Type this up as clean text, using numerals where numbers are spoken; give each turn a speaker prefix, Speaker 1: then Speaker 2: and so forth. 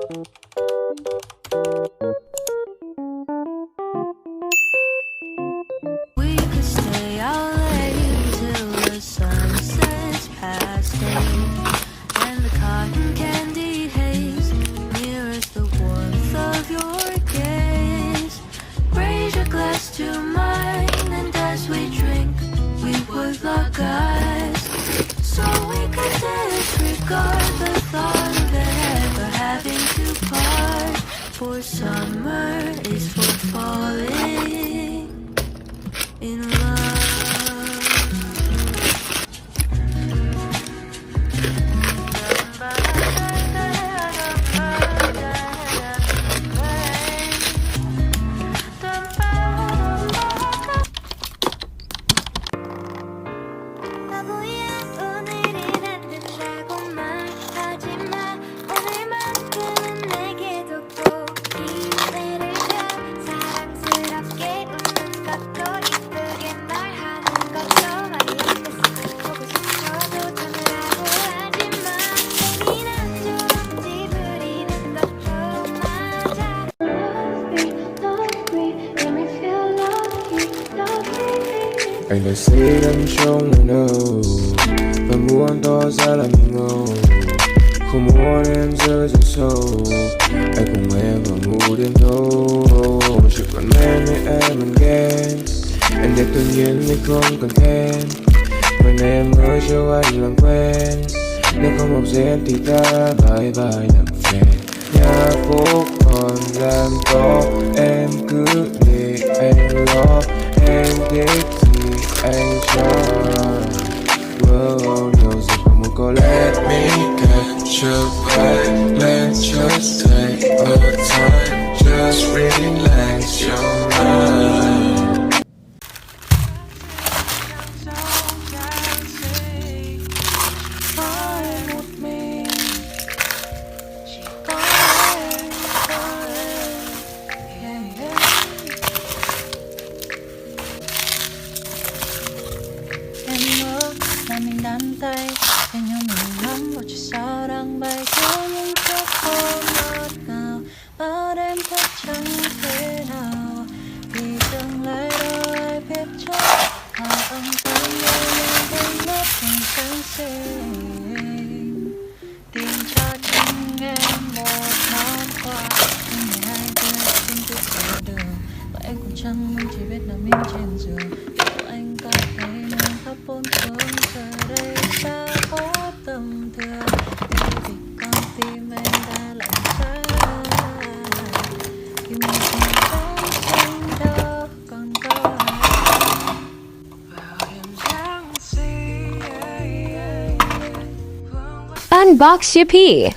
Speaker 1: We could stay out late till the sun sets past 8, and the cotton candy haze mirrors the warmth of your gaze. Raise your glass to mine, and as we drink, we would lock eyes, so we could disregard the thought of ever having to part. For summer is for falling in love.
Speaker 2: Anh đã xây đắm trong nơi đâu và muốn tỏ ra là mình ngầu, không muốn em rơi dần sâu. Anh cùng em vào ngủ đêm thâu, chỉ còn em với em mình ghen. Em đẹp tự nhiên nên không cần thêm, và em ơi cho anh làm quen. Nếu không học gen thì ta bye bye làm phèn. Nhà phố còn làm to, em cứ để anh lo. Em thích anh cho nhiều gì mà muốn có let me catch your vibe. Let's just take our time, just relax your mind.
Speaker 1: Mình đắn tay, thế nhưng mình nắm một chiếc sao đang bay theo những chiếc hôn ngọt ngào. Mắt em thật chẳng thế nào, vì tương lai đâu ai biết trước. Họ âm thầm như những đêm mắt trong sáng xinh, tìm cho chính em một món quà. Nhưng ngày hai đứa xin tự sửa đường, và em cũng chẳng muốn chỉ biết nằm im trên giường. Điều anh có thấy nên khắp bốn phương giờ đây sao có tầm thường, vì con tim anh đã lạnh giá. Khi mình không sống sinh đâu còn có ai vào đêm Giáng sinh.
Speaker 3: Unbox your pee.